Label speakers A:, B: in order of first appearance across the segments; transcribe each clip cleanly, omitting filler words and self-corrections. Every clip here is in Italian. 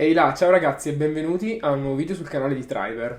A: Ehi là, ciao ragazzi e benvenuti a un nuovo video sul canale di Triber.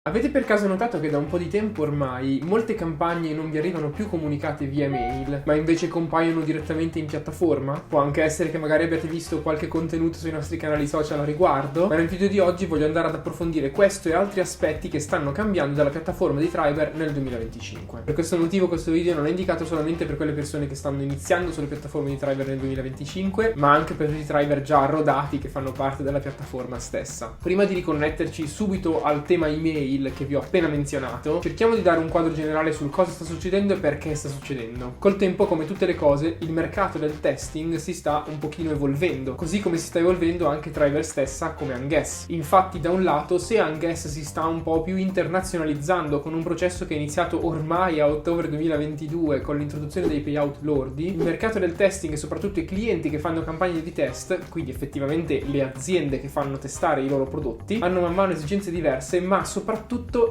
A: Avete per caso notato che da un po' di tempo ormai molte campagne non vi arrivano più comunicate via mail, ma invece compaiono direttamente in piattaforma? Può anche essere che magari abbiate visto qualche contenuto sui nostri canali social a riguardo, ma nel video di oggi voglio andare ad approfondire questo e altri aspetti che stanno cambiando dalla piattaforma di Triber nel 2025. Per questo motivo questo video non è indicato solamente per quelle persone che stanno iniziando sulle piattaforme di Triber nel 2025, ma anche per tutti i Triber già rodati che fanno parte della piattaforma stessa. Prima di riconnetterci subito al tema email che vi ho appena menzionato, cerchiamo di dare un quadro generale sul cosa sta succedendo e perché sta succedendo. Col tempo, come tutte le cose, il mercato del testing si sta un pochino evolvendo, così come si sta evolvendo anche Triber stessa come Unguess. Infatti, da un lato, se Unguess si sta un po' più internazionalizzando con un processo che è iniziato ormai a ottobre 2022 con l'introduzione dei payout lordi, il mercato del testing e soprattutto i clienti che fanno campagne di test, quindi effettivamente le aziende che fanno testare i loro prodotti, hanno man mano esigenze diverse, ma soprattutto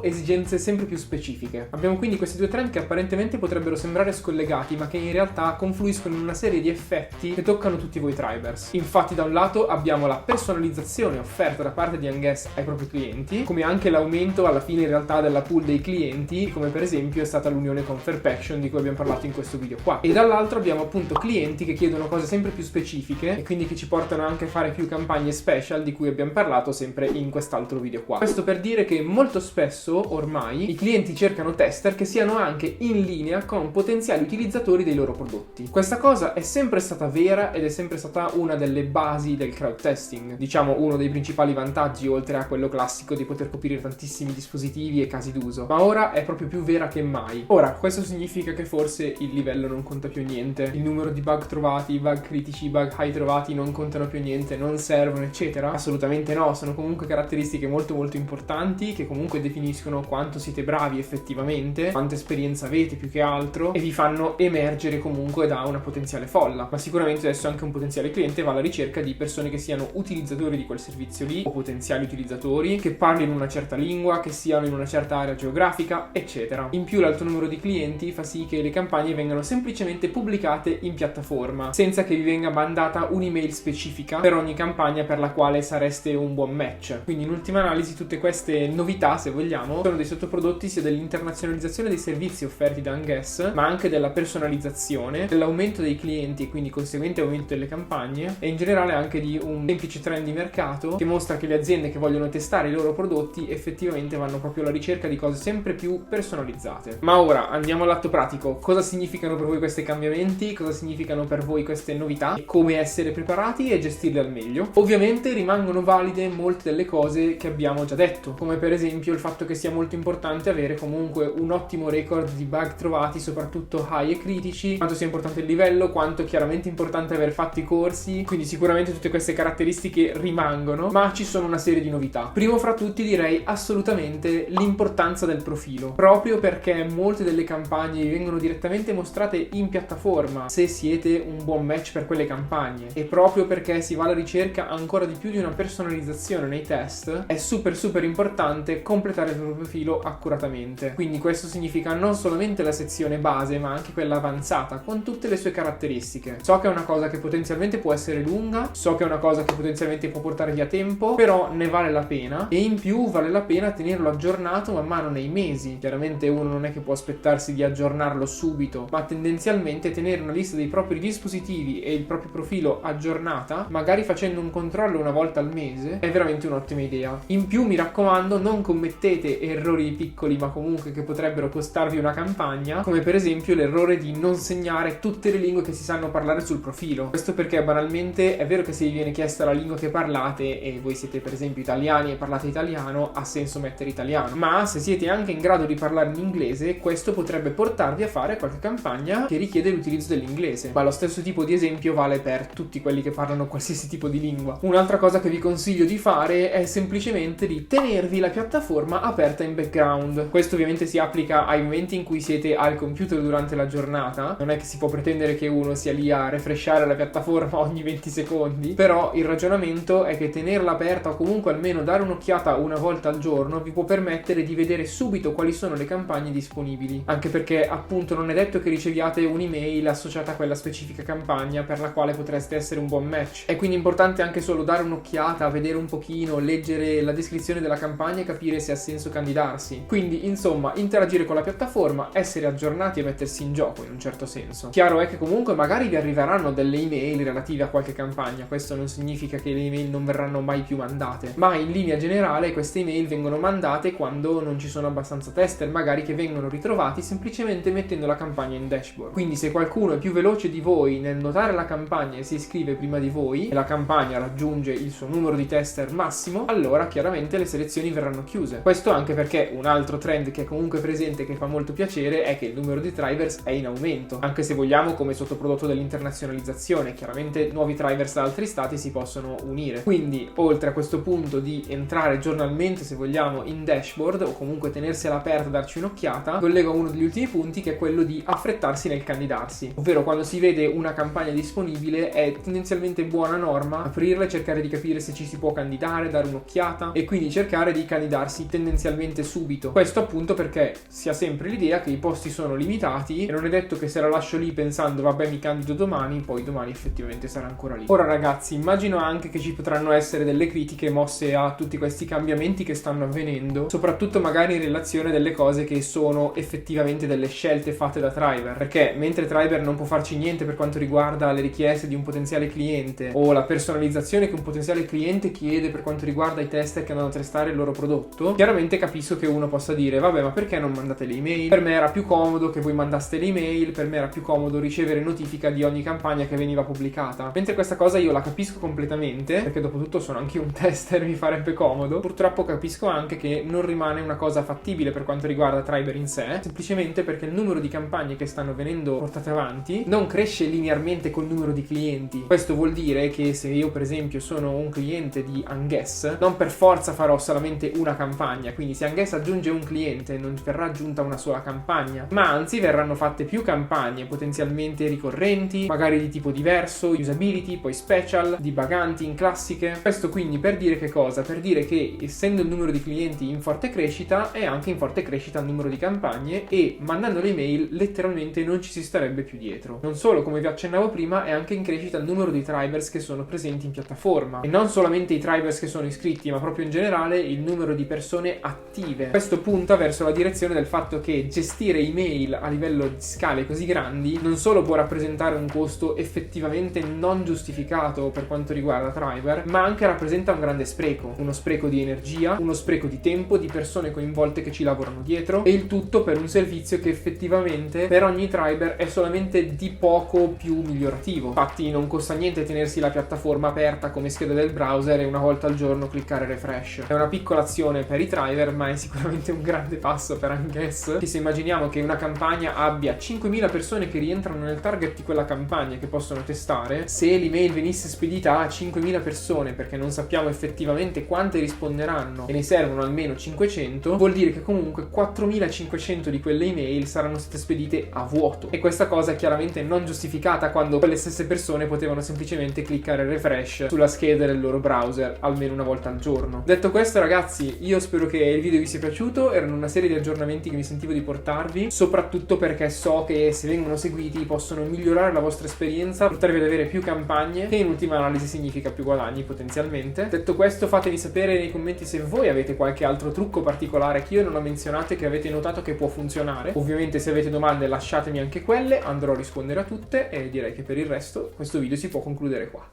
A: esigenze sempre più specifiche. Abbiamo quindi questi due trend che apparentemente potrebbero sembrare scollegati, ma che in realtà confluiscono in una serie di effetti che toccano tutti voi Tribers. Infatti, da un lato abbiamo la personalizzazione offerta da parte di Unguess ai propri clienti, come anche l'aumento alla fine in realtà della pool dei clienti, come per esempio è stata l'unione con Fairpaction di cui abbiamo parlato in questo video qua. E dall'altro abbiamo appunto clienti che chiedono cose sempre più specifiche e quindi che ci portano anche a fare più campagne special di cui abbiamo parlato sempre in quest'altro video qua. Questo per dire che molto spesso ormai i clienti cercano tester che siano anche in linea con potenziali utilizzatori dei loro prodotti. Questa cosa è sempre stata vera ed è sempre stata una delle basi del crowd testing, diciamo uno dei principali vantaggi oltre a quello classico di poter coprire tantissimi dispositivi e casi d'uso, ma ora è proprio più vera che mai. Ora, questo significa che forse il livello non conta più niente, il numero di bug trovati, bug critici, bug high trovati non contano più niente, non servono eccetera? Assolutamente no, sono comunque caratteristiche molto importanti che comunque definiscono quanto siete bravi effettivamente, quanta esperienza avete più che altro e vi fanno emergere comunque da una potenziale folla. Ma sicuramente adesso anche un potenziale cliente va alla ricerca di persone che siano utilizzatori di quel servizio lì o potenziali utilizzatori, che parlino una certa lingua, che siano in una certa area geografica, eccetera. In più l'alto numero di clienti fa sì che le campagne vengano semplicemente pubblicate in piattaforma, senza che vi venga mandata un'email specifica per ogni campagna per la quale sareste un buon match. Quindi in ultima analisi tutte queste novità, se vogliamo, sono dei sottoprodotti sia dell'internazionalizzazione dei servizi offerti da Unguess, ma anche della personalizzazione, dell'aumento dei clienti e quindi conseguente aumento delle campagne e in generale anche di un semplice trend di mercato che mostra che le aziende che vogliono testare i loro prodotti effettivamente vanno proprio alla ricerca di cose sempre più personalizzate. Ma ora andiamo all'atto pratico. Cosa significano per voi questi cambiamenti? Cosa significano per voi queste novità? E come essere preparati e gestirle al meglio? Ovviamente rimangono valide molte delle cose che abbiamo già detto, come per esempio il fatto che sia molto importante avere comunque un ottimo record di bug trovati, soprattutto high e critici, quanto sia importante il livello, quanto è chiaramente importante aver fatto i corsi, quindi sicuramente tutte queste caratteristiche rimangono, ma ci sono una serie di novità. Primo fra tutti direi assolutamente l'importanza del profilo, proprio perché molte delle campagne vi vengono direttamente mostrate in piattaforma se siete un buon match per quelle campagne, e proprio perché si va alla ricerca ancora di più di una personalizzazione nei test è super importante completare il proprio profilo accuratamente. Quindi questo significa non solamente la sezione base ma anche quella avanzata con tutte le sue caratteristiche. So che è una cosa che potenzialmente può essere lunga, so che è una cosa che potenzialmente può portare via tempo, però ne vale la pena e in più vale la pena tenerlo aggiornato man mano nei mesi. Chiaramente uno non è che può aspettarsi di aggiornarlo subito, ma tendenzialmente tenere una lista dei propri dispositivi e il proprio profilo aggiornata, magari facendo un controllo una volta al mese, è veramente un'ottima idea. In più mi raccomando, non commettete errori piccoli ma comunque che potrebbero costarvi una campagna, come per esempio l'errore di non segnare tutte le lingue che si sanno parlare sul profilo. Questo perché banalmente è vero che se vi viene chiesta la lingua che parlate e voi siete per esempio italiani e parlate italiano, ha senso mettere italiano, ma se siete anche in grado di parlare in inglese, questo potrebbe portarvi a fare qualche campagna che richiede l'utilizzo dell'inglese. Ma lo stesso tipo di esempio vale per tutti quelli che parlano qualsiasi tipo di lingua. Un'altra cosa che vi consiglio di fare è semplicemente di tenervi la piattaforma piattaforma aperta in background. Questo ovviamente si applica ai momenti in cui siete al computer durante la giornata. Non è che si può pretendere che uno sia lì a refreshare la piattaforma ogni 20 secondi, però il ragionamento è che tenerla aperta o comunque almeno dare un'occhiata una volta al giorno vi può permettere di vedere subito quali sono le campagne disponibili, anche perché appunto non è detto che riceviate un'email associata a quella specifica campagna per la quale potreste essere un buon match. È quindi importante anche solo dare un'occhiata, vedere un pochino, leggere la descrizione della campagna e capire se ha senso candidarsi. Quindi insomma interagire con la piattaforma, essere aggiornati e mettersi in gioco in un certo senso. Chiaro è che comunque magari vi arriveranno delle email relative a qualche campagna, questo non significa che le email non verranno mai più mandate, ma in linea generale queste email vengono mandate quando non ci sono abbastanza tester, magari che vengono ritrovati semplicemente mettendo la campagna in dashboard. Quindi se qualcuno è più veloce di voi nel notare la campagna e si iscrive prima di voi e la campagna raggiunge il suo numero di tester massimo, allora chiaramente le selezioni verranno chiuse. Questo anche perché un altro trend che è comunque presente, che fa molto piacere, è che il numero di drivers è in aumento, anche se vogliamo come sottoprodotto dell'internazionalizzazione. Chiaramente nuovi drivers da altri stati si possono unire, quindi oltre a questo punto di entrare giornalmente, se vogliamo, in dashboard o comunque tenersela aperta, darci un'occhiata, collego a uno degli ultimi punti, che è quello di affrettarsi nel candidarsi, ovvero quando si vede una campagna disponibile è tendenzialmente buona norma aprirla e cercare di capire se ci si può candidare, dare un'occhiata e quindi cercare di candidarsi tendenzialmente subito. Questo appunto perché si ha sempre l'idea che i posti sono limitati e non è detto che se la lascio lì pensando vabbè mi candido domani, poi domani effettivamente sarà ancora lì. Ora ragazzi, immagino anche che ci potranno essere delle critiche mosse a tutti questi cambiamenti che stanno avvenendo, soprattutto magari in relazione a delle cose che sono effettivamente delle scelte fatte da Triber, perché mentre Triber non può farci niente per quanto riguarda le richieste di un potenziale cliente o la personalizzazione che un potenziale cliente chiede per quanto riguarda i tester che andranno a testare il loro prodotto, chiaramente capisco che uno possa dire vabbè ma perché non mandate le email? Per me era più comodo che voi mandaste le email, per me era più comodo ricevere notifica di ogni campagna che veniva pubblicata. Mentre questa cosa io la capisco completamente, perché dopo tutto sono anche un tester, mi farebbe comodo. Purtroppo capisco anche che non rimane una cosa fattibile per quanto riguarda Triber in sé, semplicemente perché il numero di campagne che stanno venendo portate avanti non cresce linearmente col numero di clienti. Questo vuol dire che se io per esempio sono un cliente di Anguess, non per forza farò solamente una campagna, quindi se Anguess aggiunge un cliente non verrà aggiunta una sola campagna, ma anzi verranno fatte più campagne potenzialmente ricorrenti, magari di tipo diverso, usability, poi special, debugganti, in classiche. Questo quindi per dire che cosa? Per dire che essendo il numero di clienti in forte crescita è anche in forte crescita il numero di campagne e mandando le email letteralmente non ci si starebbe più dietro. Non solo, come vi accennavo prima, è anche in crescita il numero di drivers che sono presenti in piattaforma e non solamente i drivers che sono iscritti, ma proprio in generale il numero di persone attive. Questo punta verso la direzione del fatto che gestire email a livello di scale così grandi non solo può rappresentare un costo effettivamente non giustificato per quanto riguarda driver, ma anche rappresenta un grande spreco, uno spreco di energia, uno spreco di tempo, di persone coinvolte che ci lavorano dietro, e il tutto per un servizio che effettivamente per ogni driver è solamente di poco più migliorativo. Infatti non costa niente tenersi la piattaforma aperta come scheda del browser e una volta al giorno cliccare refresh. È una piccola azione per i driver, ma è sicuramente un grande passo per Anguess, che se immaginiamo che una campagna abbia 5.000 persone che rientrano nel target di quella campagna che possono testare, se l'email venisse spedita a 5.000 persone perché non sappiamo effettivamente quante risponderanno e ne servono almeno 500, vuol dire che comunque 4.500 di quelle email saranno state spedite a vuoto, e questa cosa è chiaramente non giustificata quando quelle stesse persone potevano semplicemente cliccare refresh sulla scheda del loro browser almeno una volta al giorno. Detto questo ragazzi, io spero che il video vi sia piaciuto. Erano una serie di aggiornamenti che mi sentivo di portarvi, soprattutto perché so che se vengono seguiti possono migliorare la vostra esperienza, portarvi ad avere più campagne, che in ultima analisi significa più guadagni potenzialmente. Detto questo, fatemi sapere nei commenti se voi avete qualche altro trucco particolare che io non ho menzionato e che avete notato che può funzionare. Ovviamente se avete domande lasciatemi anche quelle, andrò a rispondere a tutte, e direi che per il resto questo video si può concludere qua.